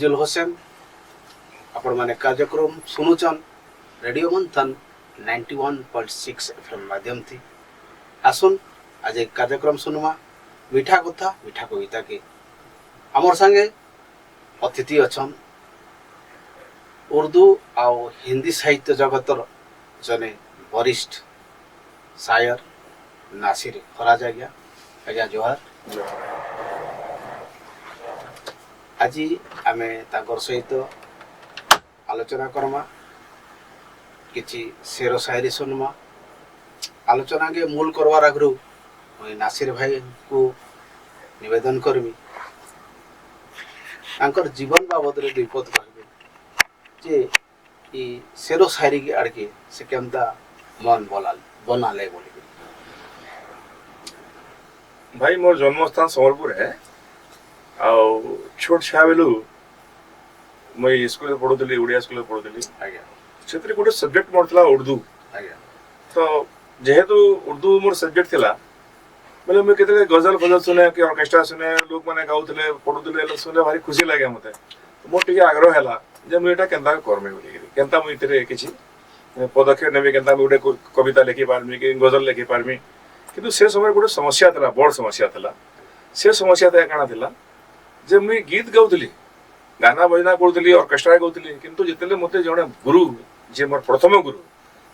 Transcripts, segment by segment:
हफिजुल हुसैन आपण माने कार्यक्रम सुनुचन रेडियो मंथन 91.6 एफएम माध्यम थी आसुन आज एक कार्यक्रम सुनुमा मीठा कथा मीठा कविता के आमर संगे अतिथि अच्छन उर्दू आउ हिंदी साहित्य जगतर जने वरिष्ठ शायर नासिर फराज आज्ञा आज्ञा जोहार आज आमे ताकर सहित आलोचना करमा किछि शेर शायरी सुनमा आलोचना के मूल करवार आगु मैं नासिर भाई को निवेदन करमी तांकर जीवन बाबद दुई पद कहबे जे ई शेर शायरी के आड़के से केमता मन बनाले बोली भाई मोर जन्मस्थान संबलपुर है आउ छोट छुआ बेलू मैं स्कूल पढ़ुली ओडिया स्कूल पढ़ुली आज्ञा से गोटे सब्जेक्ट मोर था उर्दू आज्ञा तो जेहेतु उर्दू मोर सब्जेक्ट थिला बोले मैं केते गजल फजल सुने कि ऑर्केस्ट्रा सुने लोग माने गाउतले पढ़ुतले सुने भारी खुशी लागे मते मोर टिके आग्रह हैला जे मैं एटा केनता करमे बोली केनता मैं इतरे किछि पदक्षेप नेबे केनता मैं गोटे कविता लिखि पारमी कि गजल लिखि पारमी किंतु से समय गोटे समस्या थिला बड़ समस्या थिला से समस्या था काना थिला जे मैं गीत गाउतली गाना बजना करतली ऑर्केस्ट्रा गाउतली किंतु जितले मते जणे गुरु जे मोर प्रथम गुरु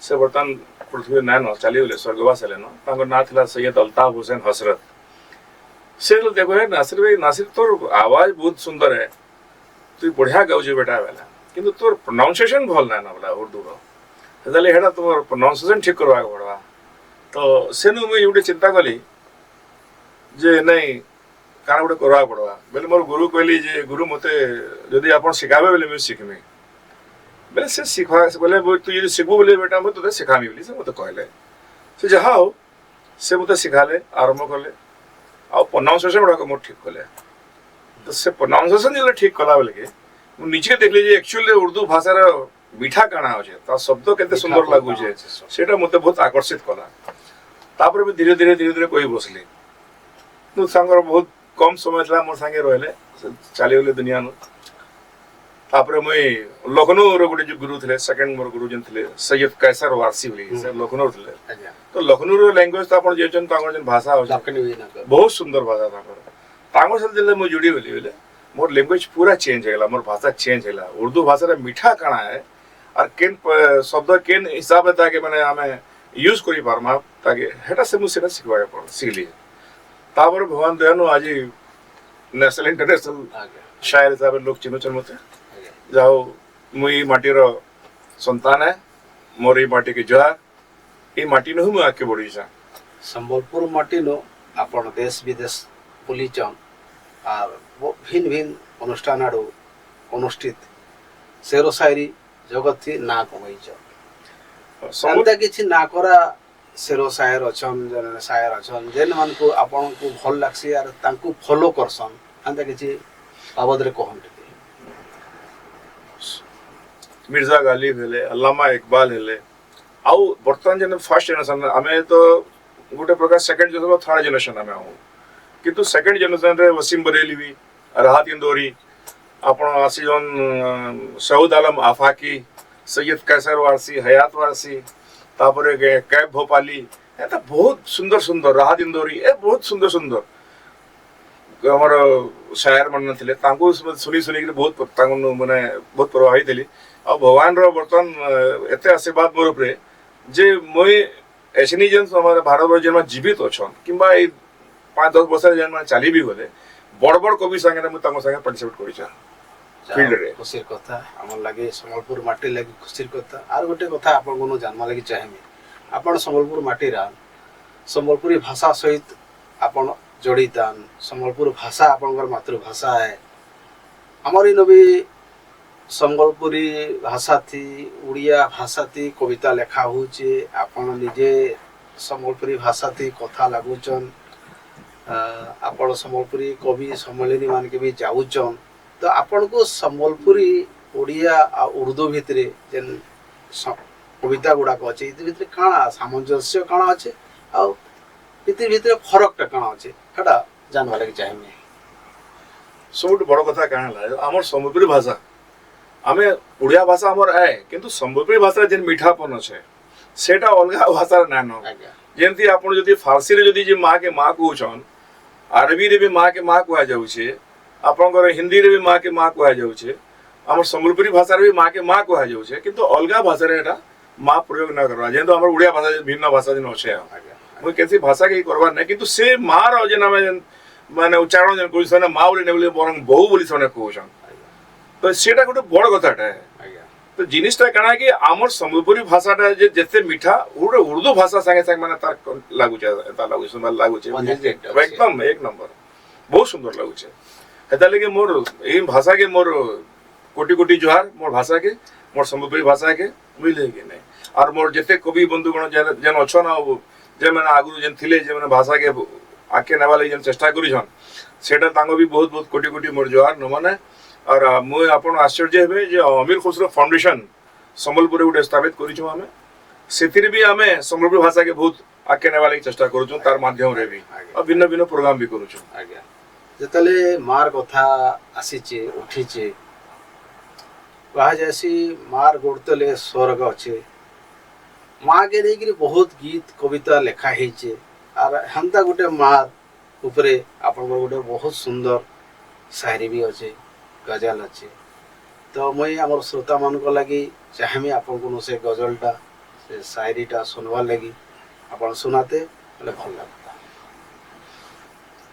से बर्तमान पृथ्वी नान चली गले स्वर्गवास हेले न तांको ना थिला सैयद अल्ताफ हुसैन हसरत से देखो है नासिर भाई नासिर तोर आवाज बहुत सुंदर है तू बढ़िया गाउजे बेटा वाला किंतु तोर प्रोनाउंसिएशन भल ना बोला उर्दू रो हेले हेडा तोर प्रोनाउंसिएशन ठीक करवा पड़वा तो सेनु मैं गोटे चिंता कली जे नहीं काना गोटे करवा पड़वा बोले मोर गुरु कहली जे गुरु मते जदि आपण सिखाबे बोले मैं सिखमी बोले से सिखा बोले तू ये सिखबो बोले बेटा मैं तो सिखामी बोली से मते कहले से जहा हो से मते सिखाले आरंभ करले आ प्रोनाउंसिएशन बड़ा मोर ठीक कले तो से प्रोनाउंसिएशन जे ठीक कला बोले के मु नीचे देखली जे एक्चुअली उर्दू भाषार मीठा काना हो जे ता शब्द केते सुंदर लागु जे सेटा मते बहुत आकर्षित कला तापर भी धीरे धीरे कोई बसली तो सांगर बहुत कम समय था मोर संगे रहले चली गले दुनिया नु तापर मैं लखनऊ रो गोटे जो गुरु थे सेकंड मोर गुरु जन थे सैयद कैसर वारसी बोली से लखनऊ थे तो लखनऊ रो लैंग्वेज तो आपण जेचन तांगर जन भाषा हो बहुत सुंदर भाषा तांगर साथ जले मैं जुड़ी बोली बोले मोर लैंग्वेज पूरा चेंज हैला मोर भाषा चेंज हैला उर्दू भाषा रे मीठा काना है और केन शब्द केन हिसाब ताके माने हमें यूज करी पारमा ताके हेटा से मु सेटा सिखवा पड़ सिखली तापर भगवान दयानु आज नेशनल इंटरनेशनल शायर हिसाब लोग चिन्हचन मते जाओ मुई माटीर संतान है मोर ई माटी के जोहार ई माटी न मु आके बढ़ी जा संबलपुर माटी नो आपण देश विदेश बुलीचन और भिन्न भिन्न अनुष्ठान आड़ू अनुष्ठित शेर शायरी जगत थी ना कमाईच समता किछि ना करा शेर शायर अच्छन जन शायर अच्छन जेन मान को आपन को भल लागसी यार तांको फॉलो करसन अंता किछि बाबद रे कहन मिर्जा गालिब हेले अल्लामा इकबाल हेले आउ वर्तमान जन फर्स्ट जनरेशन हमें तो गोटे प्रकार सेकंड जनरेशन थर्ड जनरेशन हमें हो किंतु सेकंड जनरेशन रे वसीम बरेलवी राहत इंदौरी आपण आसी जन सऊद आलम आफाकी सैयद कैसर वारसी हयात वारसी तापर कैब भोपाली एता बहुत सुंदर सुंदर राहत इंदौरी ए बहुत सुंदर सुंदर हमर शायर मन थिले तांको सुनी सुनी के बहुत तांको माने बहुत प्रभावित हेली आ भगवान रो बर्तन एते आशीर्वाद मोर उपरे जे मोय एसनी जन हमारे भारत वर्ष जन जीवित अछन किबा ए 5-10 वर्ष जन चली भी गले बड़ बड़ कवि संगे मु तांको संगे पार्टिसिपेट करिछा फील्ड रे खुशीर कथा हमर लागे संबलपुर माटी लागे खुशीर कथा आर गोटे कथा आपन कोनो जानवा लागी चाहेमी आपन संबलपुर माटी रा संबलपुरी भाषा सहित आपन जड़ितान संबलपुर भाषा आपनकर मातृभाषा है हमर इन भी संबलपुरी भाषा थी उड़िया भाषा थी कविता लेखा होचे आपन निजे संबलपुरी भाषा थी कथा लागुचन आपण संबलपुरी कवि सम्मेलनी मान के भी जाउचन तो आपन को संबलपुरी उड़िया आ उर्दू भितरे जेन कविता गुड़ाक अच्छे भितर काଣା सामंजस्य काଣା अच्छे आ भितर फरक टा काଣା अच्छे हेटा जानवा लगे चाहिए सब बड़ कथा कहाँ है आम सम्बलपुरी भाषा आम ओडिया भाषा आमर आए किंतु सम्बलपुरी भाषा जेन मीठापन अच्छे सेटा अलग भाषा ना न ଆଜ୍ଞା जेमती आप फारसी रे जदि माँ के माँ कहन अरबी रे भी माँ के माँ कह जाऊे आपंकर हिंदी रे भी माँ के माँ कह जाऊे आम सम्बलपुरी भाषा भी माँ के माँ कह जाऊे किंतु अलग भाषा माँ प्रयोग न करवा जेहेतु आम ओडिया भाषा भिन्न भाषा जेन अच्छे मुझे कैसी भाषा के करवार नहीं किंतु से माँ रेन आम माने उच्चारण जेन कर माँ बोली नहीं बर बहु बोली से कहन तो सेटा गोटे बड़ कथाटा ଆଜ୍ଞା तो जिनिसटा कणा कि आमर सम्बलपुरी भाषाटा जे जेते मीठा उड़े उर्दू भाषा संगे संगे माने तार लागुचे ता लागुचे सुंदर लागुचे एकदम एक नंबर बहुत सुंदर लागुचे हेता लगे मोर ए भाषा के मोर कोटि कोटि जोहार मोर भाषा के मोर सम्बलपुरी भाषा के मिले कि नहीं और मोर जेते कवि बंधुगण जेन अच्छो ना जे माने आगु जेन थिले जे माने भाषा के आके नेवा लागि जेन चेष्टा करी छन सेटा तांगो भी बहुत बहुत कोटि कोटि मोर जोहार नमने और मुझे आपण आश्चर्य हे जे अमीर खुसरो फाउंडेशन संबलपुर गोटे स्थापित करिछु हमें सेतिर भी हमें संबलपुर भाषा के बहुत आके नेवा लागि चेष्टा करूछु तार माध्यम रे भी और भिन्न भिन्न प्रोग्राम भी करूछु ଆଜ୍ଞା ଯେତେବେଳେ ମାର କଥା ଆସିଛେ ଉଠିଛେ କୁହାଯାଏସି ମାର ଗୋଡ଼ ତଳେ ସ୍ୱର୍ଗ ଅଛେ ମାକେ ନେଇକିରି ବହୁତ ଗୀତ କବିତା ଲେଖା ହେଇଛେ ଆର ହେନ୍ତା ଗୋଟେ ମାର ଉପରେ ଆପଣଙ୍କର ଗୋଟେ ବହୁତ ସୁନ୍ଦର ଶାୟରୀ ବି ଅଛେ गजल अच्छे तो मुई आम श्रोता मान लगी चाहमी आपन से गजलटा से शायरीटा सुनवार लगी आप सुनाते बोले भल लगता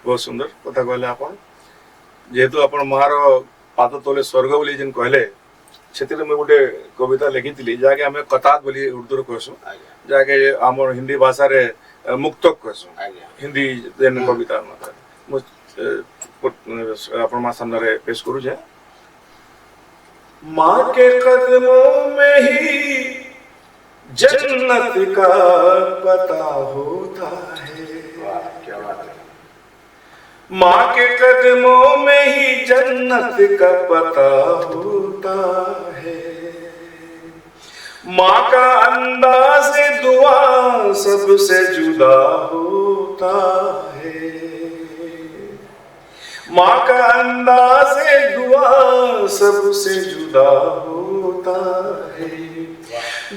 बहुत सुंदर कथा कहले आपण जेहेतु आपण मार पाद तले स्वर्ग बोली जेन कहले सेतिरे मैं गोटे कविता लिखिथिली जाके हमें कतात बोली उर्दू रे कहसु जाके हमर हिंदी भाषा रे मुक्तक कहसु हिंदी जेन कविता अपन माँ सामने पेश करू जे माँ के कदमों में ही जन्नत का पता होता है क्या बात है माँ के कदमों में ही जन्नत का पता होता है माँ का अंदाज़ दुआ सबसे जुदा होता है माँ का अंदाज़ दुआ सबसे जुदा होता है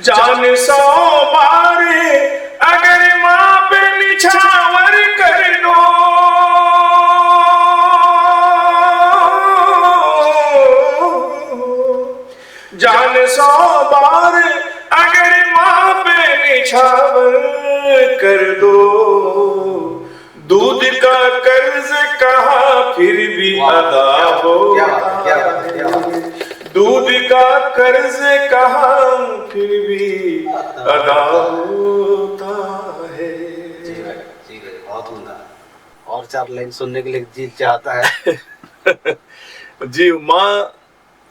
जान 100 बार अगर माँ पे निछावर कर दो जान 100 बार अगर माँ पे निछावर कर दो दूध का कर्ज कहा फिर भी अदा होता है दूध का कर्ज कहा फिर भी अदा होता है बहुत उम्दा और 4 लाइन सुनने के लिए जी चाहता है जी माँ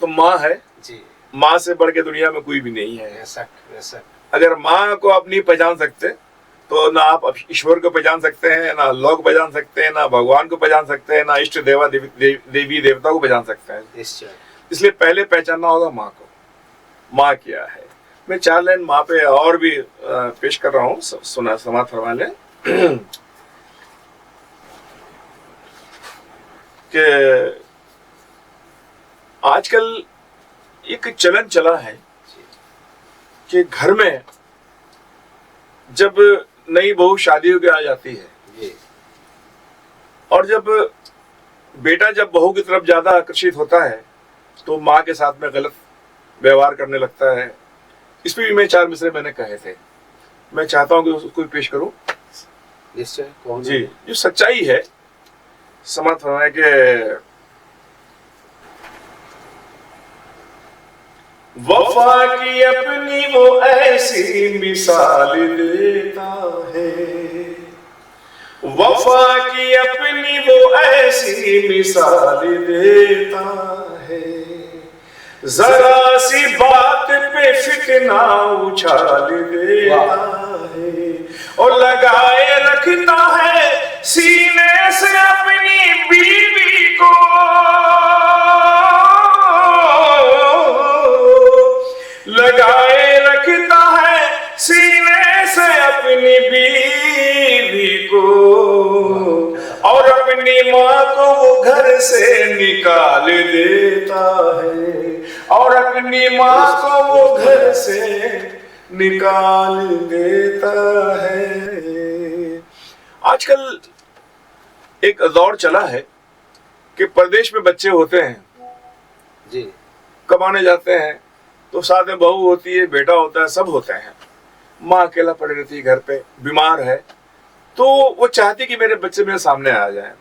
तो माँ है जी माँ से बढ़ के दुनिया में कोई भी नहीं है बेशक अगर माँ को आप नहीं पहचान सकते तो ना आप ईश्वर को पहचान सकते हैं ना लोग पहचान सकते हैं ना भगवान को पहचान सकते हैं ना इष्ट देवा देवी देवता को पहचान सकते हैं इसलिए पहले पहचानना होगा माँ को माँ क्या है मैं 4 लाइन माँ पे और भी पेश कर रहा हूँ सुना समाज फरमा ले कि आजकल एक चलन चला है कि घर में जब नई बहू शादी होकर आ जाती है और जब बेटा जब बहू की तरफ ज्यादा आकर्षित होता है तो माँ के साथ में गलत व्यवहार करने लगता है इस पे भी मैं 4 मिसरे मैंने कहे थे मैं चाहता हूँ कि उसको पेश करूं निश्चय जी जो सच्चाई है समाज फरमाए के वफा की अपनी वो ऐसी मिसाल देता है वफा की अपनी वो ऐसी मिसाल देता है जरा सी बात पे फितना उछाल देता है और लगाए रखता है सीने से अपनी बीवी को लगाए रखता है सीने से अपनी बीवी को और अपनी माँ को वो घर से निकाल देता है, और अपनी माँ को वो घर से निकाल देता है। आजकल एक दौर चला है कि प्रदेश में बच्चे होते हैं, जी कमाने जाते हैं, तो साथ में बहू होती है, बेटा होता है, सब होते हैं। माँ अकेला पड़ी रहती है घर पे, बीमार है, तो वो चाहती कि मेरे बच्चे मेरे सामने आ जाएं।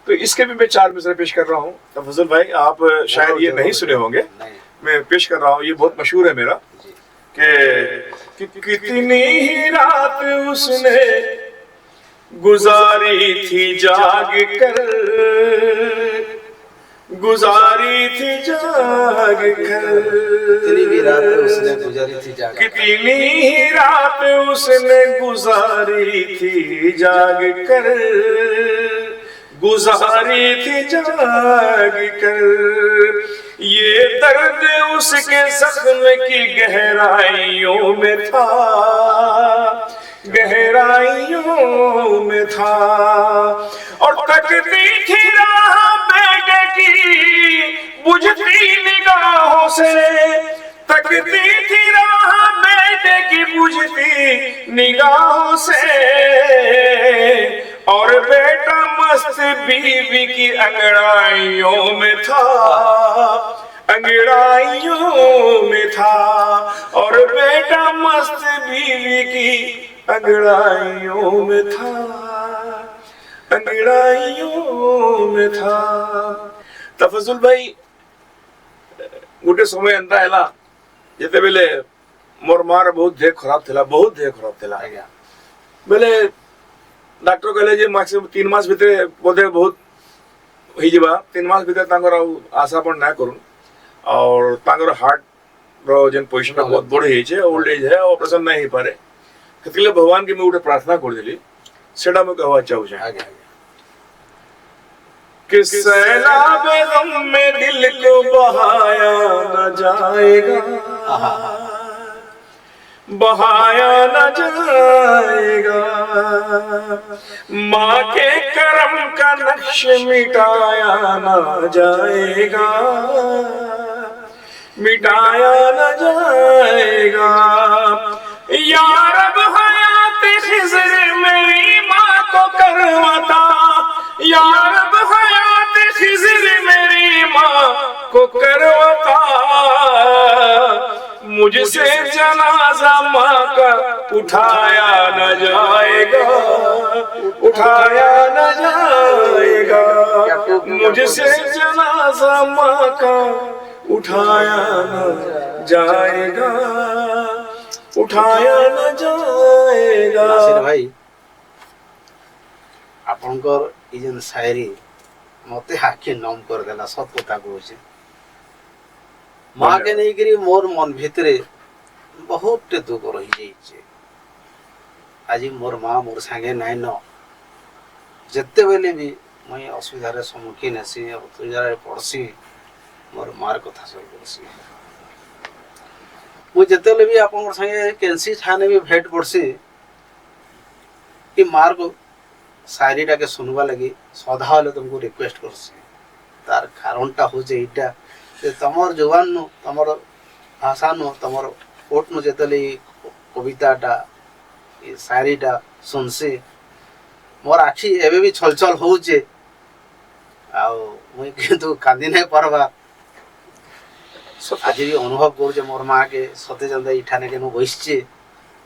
तो इसके भी मैं 4 मिसरे पेश कर रहा हूँ। तफज़ुल भाई, आप शायद ये नहीं सुने होंगे, मैं पेश कर रहा हूँ, ये बहुत मशहूर है मेरा। कि कितनी ही रात उसने गुजारी थी जाग कर, गुजारी थी जाग कर, कितनी भी रात उसने गुजारी थी जाग, कितनी ही रात उसने गुजारी थी जाग कर, गुजारी थी जाग कर। ये दर्द उसके जख्म की गहराइयों में था, गहराइयों में था, और तकती थी राह बेटे की बुझती निगाहों से, तकती थी राह बेटे की बुझती निगाहों से, और बेटा मस्त बीवी की अंगड़ाइयों में था, अंगड़ाइयों में था, और बेटा मस्त बीवी की अंगड़ाइयों में था, अंगड़ाइयों में था। तफजुल भाई, गोटे समय एंता हैला जेते बेले मोर मार बहुत देह खराब थिला, बहुत देह खराब थिला बेले डॉक्टर कहले जे मैक्सिमम 3 मास भितरे बोधे बहुत होई जिबा, 3 मास भितरे तांकर आशा पण ना करूं, और तांकर हार्ट रो जेन पोजीशन बहुत बड़ हे छे, ओल्ड एज है, ऑपरेशन नहीं ही पारे। कतिले भगवान के मैं उठे प्रार्थना कर देली, सेटा में कहवा चाहू छे कि सैलाब गम में दिल को बहाया न जाएगा, बहाया न जाएगा, माँ के करम का नक्श मिटाया न जाएगा, मिटाया न जाएगा। या रब हयात खिज़र मेरी माँ को करवाता, या रब हयात खिज़र मेरी माँ को करवाता, मुझसे जनाजा माँ का उठाया न जाएगा, उठाया न जाएगा, मुझसे जनाजा माँ का उठाया न जाएगा, उठाया न जाएगा। नासिर भाई, आपनकर ई जन शायरी मते आखि नम कर देला, सत कथा कहूचे। माँ के नहीं करी मोर मन भितरे बहुत दुख रही जाइए। आज मोर माँ मोर संगे नाइन जिते बेले भी मुई असुविधार सम्मुखीन हेसी, असुविधार पड़सी, मोर मार कथा सब करसी। मुझे जिते भी आप संगे कैंसी ठाने भी भेट पड़सी, कि मार को शायरी टाके सुनवा लगी सदा वाले तुमको रिक्वेस्ट करसी। तार कारणटा हो जे इटा से तमर जुबान नु, तमर भाषा नु, तमर ओट नु जेतले कविताटा ये शायरीटा सुनसी, मोर आखि एबे भी छलछल होउचे। आउ मुई किंतु कांदी नै परबा। आज भी अनुभव करूचे मोर माँ के सते जंदा इठाने के नु बसचे,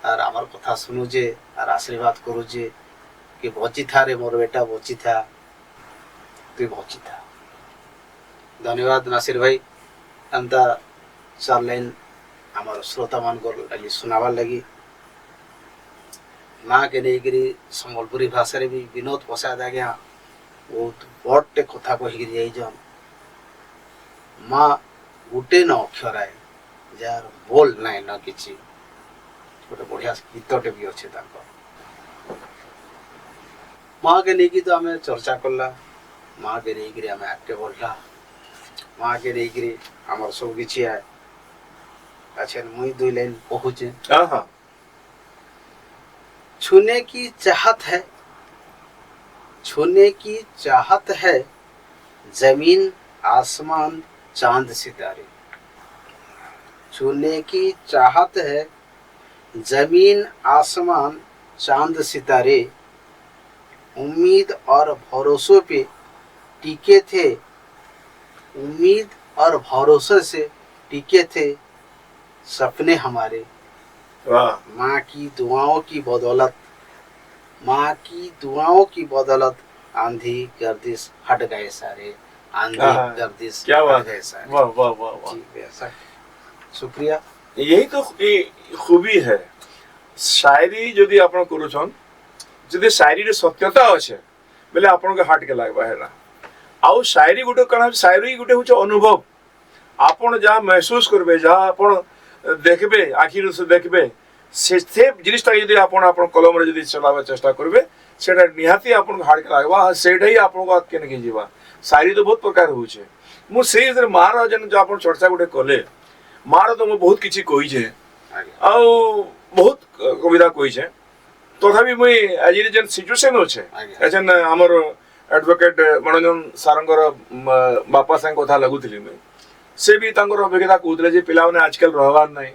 और आमार कथा सुनुचे, और आशीर्वाद करूचे कि बची था रे मोर बेटा, बची था, तू बची था। धन्यवाद नासिर भाई, अंता 4 लाइन आमार श्रोता मान को लगी सुनावार लगी। माँ के नहीं करी संबलपुरी भाषा रे भी विनोद प्रसाद आज्ञा बहुत बड़टे कथा कही जाइछन। माँ गुटे न अक्षर आए जार बोल नाई न किछि, गोटे बढ़िया गीतटे भी अच्छे तांकर। माँ के नहीं तो आम चर्चा कला, माँ के नहीं आम आगे बढ़ला, माँ के नहीं आमर सब किछि आए। अच्छा मुई 2 लाइन कहूचे। छूने की चाहत है, छूने की चाहत है, जमीन आसमान चांद सितारे। छूने की चाहत है जमीन आसमान चांद सितारे, उम्मीद और भरोसों पे टिके थे, उम्मीद और भरोसे से टिके थे सपने हमारे। वाह माँ की दुआओं की बदौलत, माँ की दुआओं की बदौलत आंधी गर्दिश हट गए सारे, आंधी हाँ, गर्दिश क्या हट बात गए है। सारे। वाह वाह वाह वाह। जी बेशक, शुक्रिया। यही तो खूबी है शायरी जदि आपण करूछन, जदि शायरी रे सत्यता अच्छे बेले आपण के हार्ट के लागबा हैला। आउ शायरी गुटे कना, शायरी गुटे होछ अनुभव। आपण जहाँ महसूस करबे, जहाँ आपण देखबे, आखिर से देखबे, से जिनिसटा यदि आपण आपण कलम रे यदि चलाबे चेष्टा करबे, सेटा निहाती आपण हार्ट के लागबा। सेटा ही आपण को केन के जीवा। शायरी तो बहुत प्रकार होछे। मु सेही से मार जन जो आपण चर्चा गुटे कले, मार तो मु बहुत किछि कहि छे, आज्ञा आउ बहुत कविता कहि छे। तथापि मुई आज जेन सिचुएशन होछे, आज्ञा। एजन हमर एडवोकेट मनोरंजन सारंगर बापा संग कथा लगुथिली मुई, से भी तांकर अभिज्ञता कहूले जे पिला माने आजकल रहबार नाही।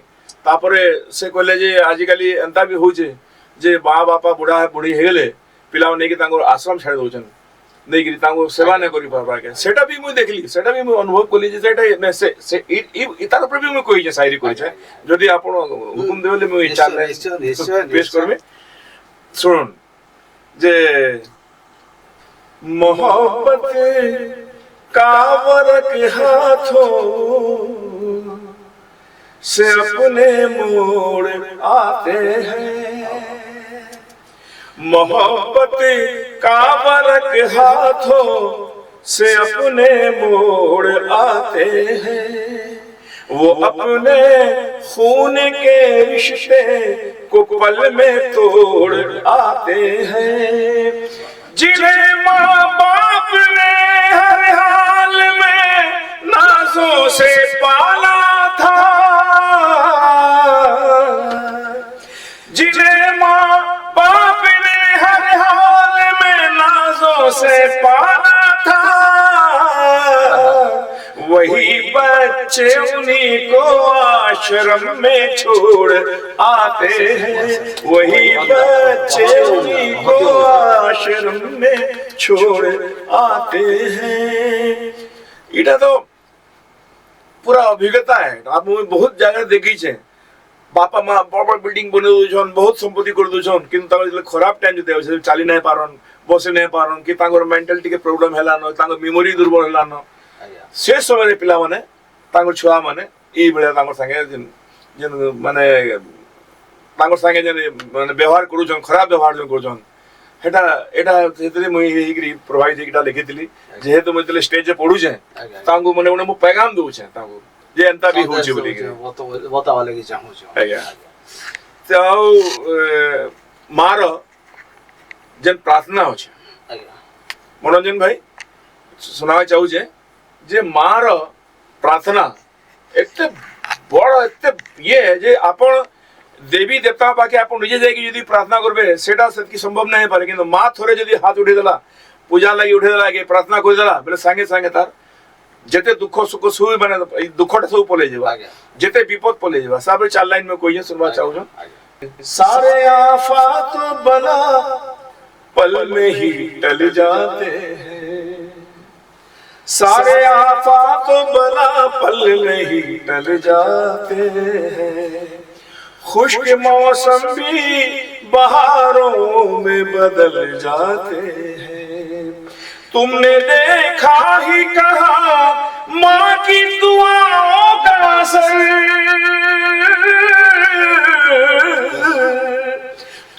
तापरे से कहले जे आजिकली एंता भी होचे जे बा बापा बुढ़ा बुढ़ी हेले पिला माने कि तांकर आश्रम छाड़ दोछन, नहीं कि तांको सेवा न करि पाबा के। सेटा भी मुई देखली, सेटा भी मुई अनुभव कली जे सेटा ने से इतार ऊपर भी मुई कहि जे शायरी कहि छे। जदि आपण हुकुम देबले मुई चार लाइन पेश करबे। सुन जे मोहब्बत कावर के हाथों से अपने मोड़ आते हैं, मोहब्बत कावर के हाथों से अपने मोड़ आते हैं। वो अपने खून के रिश्ते को पल में तोड़ आते हैं। जिन्हें माँ बाप ने हर हाल में नाजों से पाला था, जिन्हें माँ बाप ने हर हाल में नाजों से पाला था, वही बच्चे उन्हीं को आश्रम में छोड़ आते हैं, वही बच्चे उन्हीं को आश्रम में छोड़ आते हैं। इटा तो पूरा अभिज्ञता है। आप बहुत जगह देखी छे बापा माँ बड़ बड़ बिल्डिंग बने दोछन, बहुत संपत्ति कर दोछन, किंतु तांको खराब टाइम जते होय चली नहीं पारन, बसे नहीं पारन, कि तांको मेंटालिटी के प्रॉब्लम हैला न, तांको मेमोरी दुर्बल हैला न। से समय पिला माने तांको छुआ माने ई बेले तांको संगे जिन जिन माने तांको संगे जन माने व्यवहार करूछन, खराब व्यवहार जन करूछन, हेटा एटा सेतरे मुई हिग्री प्रभावित एकटा लिखितली। जेहेतु मुई तले स्टेज पे पढु छे, तांको मने मु पैगाम दउ छे तांको जे एंता भी होछ बोली के वो तो बतावा लगी चाहू छ। आज्ञा तो मार जन प्रार्थना होछ, आज्ञा मनोरंजन भाई सुनावा चाहू छे जे मार प्रार्थना एते बड़ एते ये जे आपण देवी देवता पाके आपण निजे जाय कि यदि प्रार्थना करबे सेटा सेतकी संभव नहीं पारे, किंतु माँ थोड़े यदि हाथ उठे देला, पूजा लगी उठे देला के प्रार्थना कर देला बेले संगे संगे तार जेते दुख सुख सुई माने दुखटा सब पले जेबा, जेते विपद पले जेबा। सब चार लाइन में कोई सुनवा चाहू छ। सारे आफात बला पल में ही टल जाते हैं, सारे आफात बला पल में ही टल जाते हैं, खुश्क मौसम भी बहारों में बदल जाते हैं। तुमने देखा ही कहा माँ की दुआओं का असर,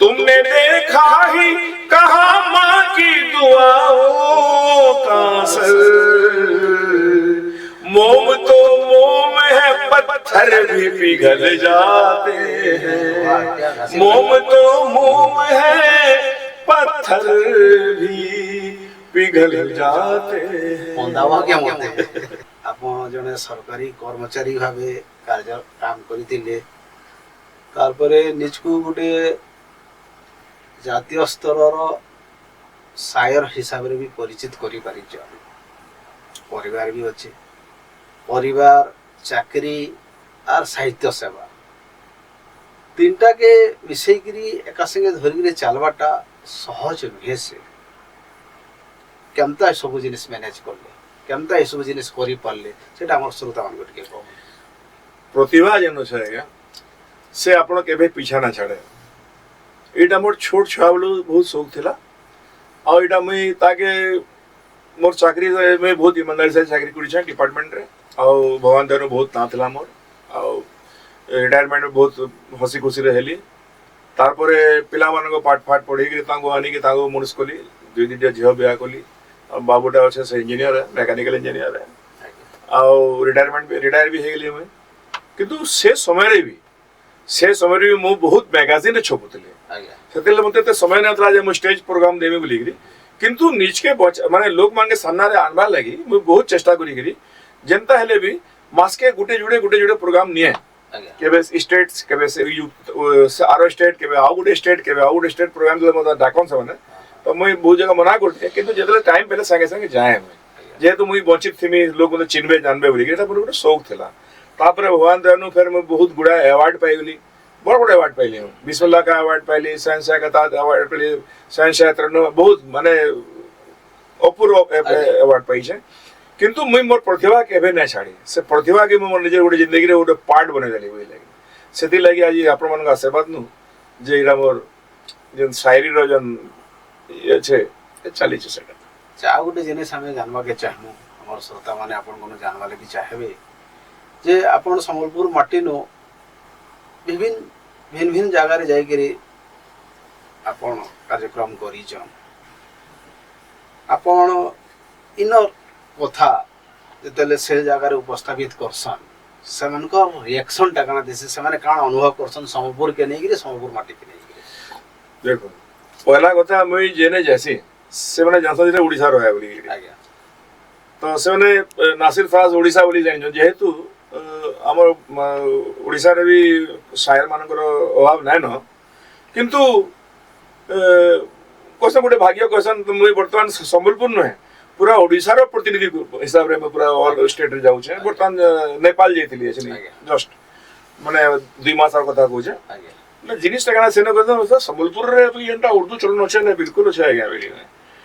तुमने देखा ही कहा माँ की दुआओं का असर। मोम तो मोम है पत्थर भी पिघल जाते हैं, मोम तो मोम है पत्थर भी पिघल जाते हैं। पंदावा क्या मते आपण जने सरकारी कर्मचारी भाबे कार्य काम करितिले, तारपरे निजकु गुटे जातीय स्तर शायर हिसाब रे भी परिचित करि पारिछ। परिवार भी अच्छे परिवार चाकरी और साहित्य सेवा तीनटा के मिसईकरी एका संगे धरिक चलवाटा सहज नुहे से केमता सब जिनिस मैनेज करले केमता सब जिनिस करि पारले सेटा हमर श्रोता मान के कहू प्रतिभा जेन अच्छे आज्ञा से आपण केबे पीछा ना छाड़े एटा मोर छोट छुआ बेलू बहुत शौक थिला आ एटा मुई ताके मोर चाकरी में बहुत ईमानदारी से चाकरी करी डिपार्टमेंट रे आ भगवान दयानु बहुत ना थिला मोर आ रिटायरमेंट में बहुत हसी खुशी हेली तारपरे पिला मानको पाठ फाठ पढ़ी के तांको आनी के तांको मुनिस कोली दुई दुईटा झियो बिया कोली बाबूटा अच्छे से इंजीनियर है मेकानिकल इंजीनियर है आ रिटायर भी हेगली मुई किंतु से समय रे मु बहुत मैगजीन छपुतले सेतेले मते ते समय नतला जे मु स्टेज प्रोग्राम देबे बोली किंतु निज के माने लोक मान के सामने रे आनबा लगी मु बहुत चेष्टा करी जनता हेले भी मास के गुटे जुड़े प्रोग्राम निए केबे स्टेट्स केबे से आरो स्टेट केबे आउ गुटे स्टेट प्रोग्राम दे मते डाकन से माने तो मु बहुत जगह मना करते किंतु जेतले टाइम पहले संगे संगे जाए मैं जेतु मु वंचित थिमी लोक मते चिन्हबे जानबे बोली एटा पर गोटे शौक थिला तापरे भगवान दयानु फिर मैं बहुत गुड़ा अवार्ड पाइली बड़ अवार्ड पाइली बिस्मिल्लाह का अवार्ड पाइली शहनशाह का ताज अवार्ड पाइली शहनशाह तरन्नुम बहुत माने अपूर्व अवार्ड पाई छे किंतु मुई मोर प्रतिभा केबे नै छाड़ी से प्रतिभा के मोर निजे गोटे जिंदगी रे गोटे पार्ट बने देली बोली लागी सेति लागी आज आपण मन का आशीर्वाद नु जे इरा मोर जन शायरी रो जन ये छे चली छे सेटा चा गोटे जिनिस हमें जानवा के चाहमु हमर श्रोता माने आपण कोन जानवा लागि चाहेबे जे आपण संबलपुर माटी नो विभिन्न भिन्न जगह रे जाई करी आपण कार्यक्रम करी छन आपण इनर कथा जेतेले से जगह रे उपस्थापित करसन सेमनको रिएक्शन टा काना दिसे से माने काना अनुभव करसन संबलपुर के नै गिरे संबलपुर माटी के नै गिरे देखो पहला कथा मुई जेने जैसी से माने जानसा जे ओडिसा रहे बोली आज्ञा तो से माने नासिर फराज ओडिसा बोली जानि जेहेतु हमर ओडिसा रे भी शायर मानकर अभाव नै न किंतु कोसे गोटे भाग्य क्वेश्चन मुई वर्तमान संबलपुर न है पूरा ओडिसा रो प्रतिनिधि हिसाब रे पूरा ऑल स्टेट रे जाउ छे वर्तमान नेपाल जेतिली अछि जस्ट माने 2 मास कथा कहू छे आज्ञा ना जिनिस टा सेन करदा संबलपुर रे तो एंटा उर्दू चलन अछि नै बिल्कुल अछि आज्ञा बेली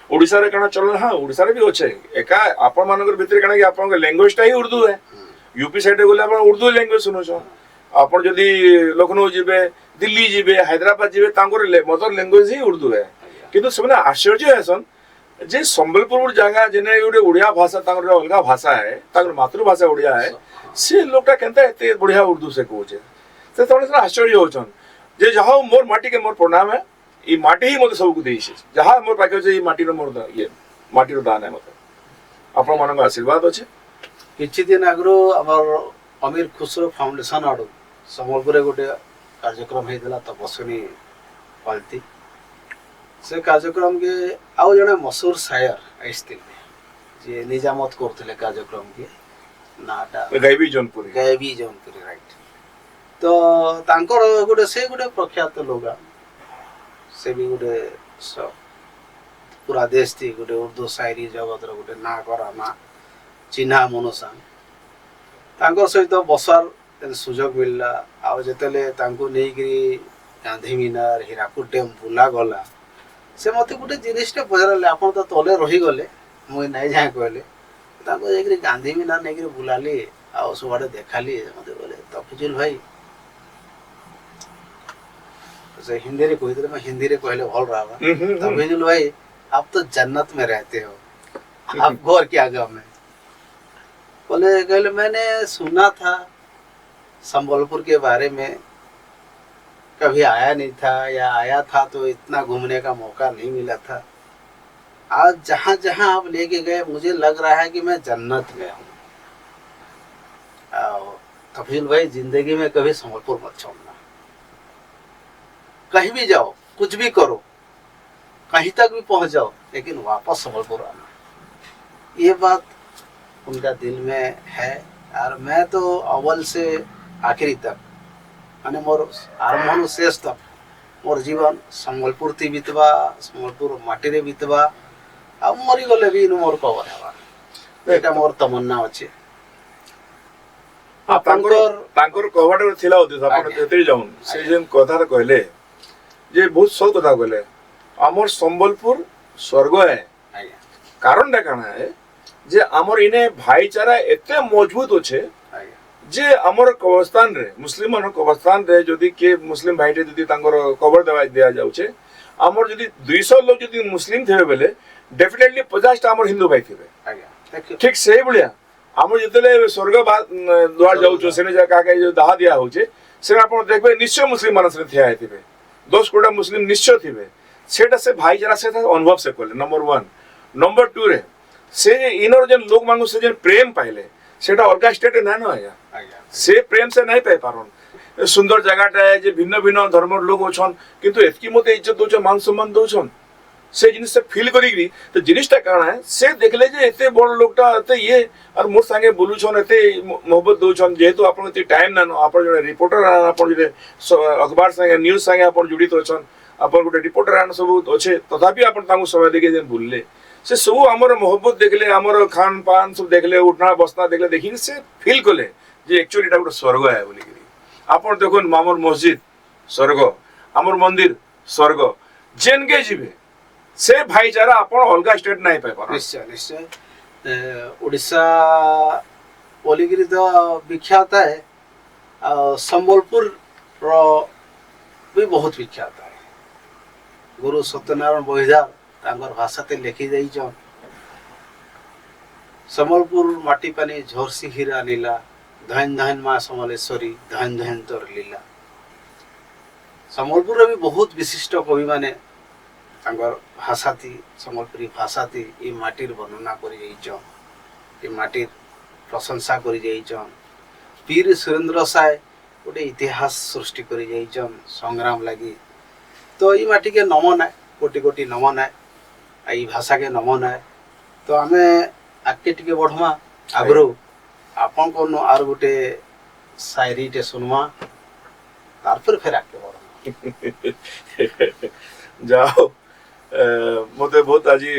ओडिसा रे कना चलन हां ओडिसा रे भी अछि एका आपन मानकर भीतर कना कि आपन के लैंग्वेज टा ही उर्दू है यूपी साइड गोले अपन उर्दू लैंग्वेज सुनो छ अपन जदी लखनऊ जिबे दिल्ली जिबे हैदराबाद जिबे तांकर मदर लैंग्वेज ही उर्दू है किंतु सेना आश्चर्य हैसन जे संबलपुर जगह जेने गोटे ओडिया भाषा तांकर अलग भाषा है तांकर मातृभाषा ओडिया है से लोकटा केनता एते बढ़िया उर्दू से कहूचे से थोड़ा सा आश्चर्य होचन जे जहां मोर माटी के मोर प्रणाम है ई माटी ही मते सब को देई छै जहां मोर पाके जे ई माटी रो मोर ये माटी रो दान है मते अपन मन का आशीर्वाद अछि किछि दिन आगरो हमर अमीर खुसरो फाउंडेशन आडो संबलपुर गोटे कार्यक्रम हेदला तपस्विनी पालती से कार्यक्रम के आउ जने मशहूर शायर आइस्थिले जे निजामत करथिले कार्यक्रम के नाटा गैबी जौनपुरी राइट तो तांकर गोटे से गोटे प्रख्यात लोग से भी गोटे पूरा देश थी गोटे उर्दू शायरी जगत रो गोटे ना करा ना चिन्हा मनुषा तांकर सहित बसार सुजोग मिलला आ जेतेले तांको नेइकरी गांधी मीनार हीराकुद डैम बुला गला से मते गोटे जिनिसटे पजराले आपण तो तले रही गले मुई नै जाय कहले तांको एकरी गांधी मीनार नेइकरी बुलाली आ सुबाडे देखाली मते बोले तफजुल भाई से हिंदी रे कहि दे मैं हिंदी रे कहले भल रहा तफजुल भाई आप तो जन्नत में रहते हो आप घर क्या गम है बोले कहले मैंने सुना था संबलपुर के बारे में कभी आया नहीं था या आया था तो इतना घूमने का मौका नहीं मिला था आज जहां जहां आप लेके गए मुझे लग रहा है कि मैं जन्नत में हूँ तफील भाई जिंदगी में कभी संबलपुर मत छोड़ना कहीं भी जाओ कुछ भी करो कहीं तक भी पहुंच जाओ लेकिन वापस संबलपुर आना ये बात उनका दिल में है और मैं तो अव्वल से आखिरी तक माने मोर आरंभ शेष तक मोर जीवन संबलपुर थी बीतवा संबलपुर माटी रे बीतवा आ मरी गले भी मोर कवर है ଏଇଟା ମୋର ତମନ୍ନା ଅଛି। ତାଙ୍କର ତାଙ୍କର କବାଟରେ ଥିଲା ଉଦ୍ଦେଶ୍ୟ ଆପଣ ଆଜ୍ଞା। ଯେତେ ଯାଉନ ସେ ଯେନ୍ କଥାଟା କହିଲେ ଯେ ବହୁତ ସତ କଥା କହିଲେ ଆମର ସମ୍ବଲପୁର ସ୍वर्ଗ ହେ ଆଜ୍ଞା କାରଣଟା କାଣା ହେ ଯେ ଆମର ଇନେ ଭାଇଚାରା ଏତେ ମଜବୁତ ଅଛେ ଆଜ୍ଞା ଯେ ଆମର କବରସ୍ଥାନରେ ମୁସଲିମ ମାନଙ୍କ କବରସ୍ଥାନରେ ଯଦି କିଏ ମୁସଲିମ ଭାଇଟେ ଯଦି ତାଙ୍କର କବର ଦେବା ଦିଆଯାଉଛେ ଆମର ଯଦି 200 ଲୋକ ଯଦି ମୁସଲିମ ଥିବେ ବେଲେ ଡେଫିନେଟଲି 50ଟା ଆମର ହିନ୍ଦୁ ଭାଇ ଥିବେ ଆଜ୍ଞା ଦେଖିବ ଠିକ ସେଇଭଳିଆ ଆମର ଯେତେବେଳେ ସ୍वर्ଗ ଦ୍ୱାର ଯାଉଛୁ ସେନେ କାକେ ଯୋଉ ଦାହ ଦିଆ ହଉଛେ ସେନେ ଆପଣ ଦେଖିବେ ନିଶ୍ଚୟ ମୁସଲିମ ମାନେ ସେନେ ଠିଆ ହେଇଥିବେ 10 କୋଟା ମୁସଲିମ ନିଶ୍ଚୟ ଥିବେ ସେଟା ସେ ଭାଇଚାରା ସେ ଅନୁଭବ ସେ କଲେ ନମ୍ବର 1 ନମ୍ବର 2 ରେ ସେ ଇନର ଯେନ୍ ଲୋକ ମାନଙ୍କୁ ସେ ଯେନ୍ ପ୍ରେମ ପାଇଲେ ସେଟା ଅଲଗା ଷ୍ଟେଟ ନା ନ ଆଜ୍ଞା ଆଜ୍ଞା ସେ ପ୍ରେମ ସେ ନାଇଁ ପାଇ ପାରନ୍ ସୁନ୍ଦର ଜାଗାଟା ଯେ ଭିନ୍ନ ଭିନ୍ନ ଧର୍ମର ଲୋକ ଅଛନ୍ କିନ୍ତୁ ଏତକି ମତେ ଇଜ୍ଜତ ଦଉଛନ୍ ମାନ ସମ୍ମାନ ଦଉଛନ୍ ସେ ଜିନିଷ ଫିଲ୍ କରିକିରି ତ ଜିନିଷଟା କାଣା ସେ ଦେଖିଲେ ଯେ ଏତେ ବଡ ଲୋକଟା ଏତେ ଇଏ আর মোর সাথে বলুছন এতে মোহব্বত দউছন যেহেতু আপন এতে টাইম না আপন জনে রিপোর্টার আপন যে অখবার সাথে নিউজ সাথে আপন জড়িত অছন আপন গোটে রিপোর্টার আন সব অছে তথাপি আপন তাঙ্কু সময় দেখে যেন ভুললে সে সব আমার মোহব্বত দেখলে আমার খান পান সব দেখলে উঠনা বসনা দেখলে দেখিন সে ফিল কলে যে একচুয়ালি এটা গোটে স্বর্গ है বলি করি আপন দেখুন মামর মসজিদ স্বর্গ আমার মন্দির স্বর্গ জেনকে জিবে সে ভাইচারা আপন অলগা স্টেট নাই পাই পার ନିଶ୍ଚୟ ନିଶ୍ଚୟ ଓଡ଼ିଶା ବୋଲିକିରି ତ ବିଖ୍ୟାତ है ସମ୍ବଲପୁରର ବି ବହୁତ ବିଖ୍ୟାତ है ଗୁରୁ ସତ୍ୟନାରାୟଣ ବହିଦାର ତାଙ୍କର ଭାଷାତେ ଲେଖି ଯାଇଛନ୍ ସମ୍ବଲପୁର ମାଟି ପାନି ଝରସି ହୀରା लीला ଧୈନ ଧୈନ ମା ସମଲେଶ୍ୱରୀ ଧୈନ ଧୈନ ତୋର लीला ସମ୍ବଲପୁରରେ ବି ବହୁତ ବିଶିଷ୍ଟ କବିମାନେ ତାଙ୍କର ଭାଷାତି ସମ୍ବଲପୁରୀ ଭାଷାତି ଏ ମାଟିର ବର୍ଣ୍ଣନା କରି ଯାଇଛନ୍ ଏ ମାଟିର ପ୍ରଶଂସା କରି ଯାଇଛନ୍ ବୀର ସୁରେନ୍ଦ୍ର ସାଏ ଗୋଟେ ଇତିହାସ ସୃଷ୍ଟି କରି ଯାଇଛନ୍ ସଂଗ୍ରାମ ଲାଗି ତ ଏଇ ମାଟିକେ ନମନ है କୋଟି କୋଟି ନମନ है ଏଇ ଭାଷାକେ ନମନ है ତ ଆମେ ଆଗକେ ଟିକେ ବଢ଼ମା ଆଗରୁ ଆପଣଙ୍କନୁ ଆର ଗୋଟେ ସାୟରୀଟେ ଶୁଣମା ତାରପରେ ଫେର ଆଗକେ ବଢ଼ମା ଯାଅ মতে বহুত আজি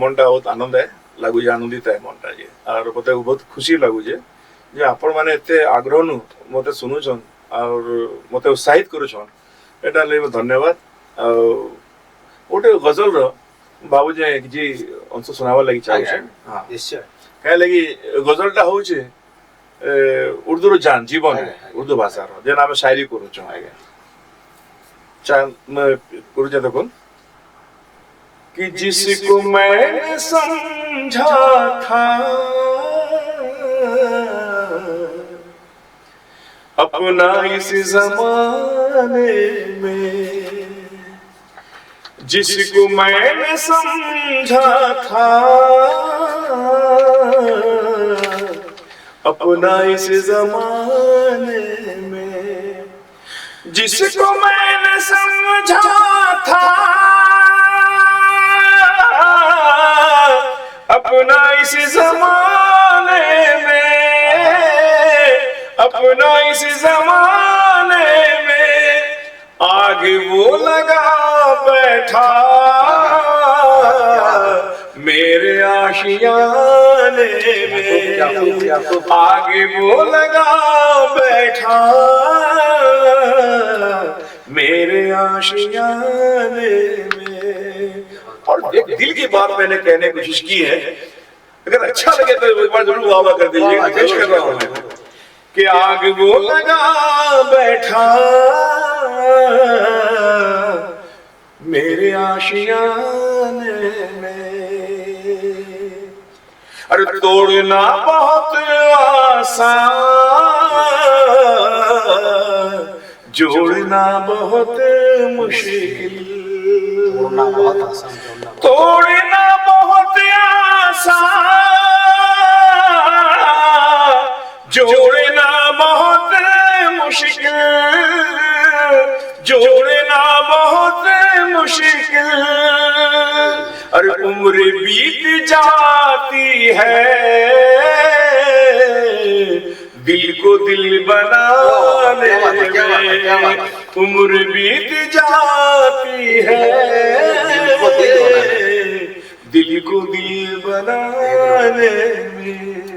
মনটা বহুত আনন্দ লাগুছে আনন্দিত মনটা যে আর মতে বহুত খুশি লাগুছে যে আপন মানে এতে আগ্রহ নু মতে শুনুছন আর মতে উৎসাহিত করুছন এটা লে ধন্যবাদ ওটে গজল র বাবু যে কিছু অংশ শোনাবার লাগি চাহুছে হ্যাঁ ନିଶ୍ଚୟ কাই লাগি গজলটা হচ্ছে উর্দুর জান জীবন উর্দু ভাষার যেন আমি শায়রি করুছ ଆଜ୍ଞା চাল করুছে দেখুন कि जिसको मैंने समझा था अपना इस जमाने में जिसको मैंने समझा था अपना इस जमाने में जिसको मैंने समझा था अपना इस जमाने में अपना इस जमाने में आग वो लगा बैठा मेरे आशियाने में आग वो लगा बैठा मेरे आशियाने में और एक दिल की बात मैंने कहने की कोशिश की है अगर अच्छा लगे तो एक बार जरूर वाह कर दीजिएगा पेश कर रहा हूं मैं कि आग वो लगा बैठा मेरे आशियाने में अरे तोड़ना बहुत आसान जोड़ना बहुत मुश्किल तोड़ना बहुत आसान तोड़ना बहुत आसान जोड़ना बहुत मुश्किल जोड़ना बहुत मुश्किल अरे उम्र बीत जाती है दिल को दिल बनाने में उम्र बीत जाती है दिल को दिल बनाने में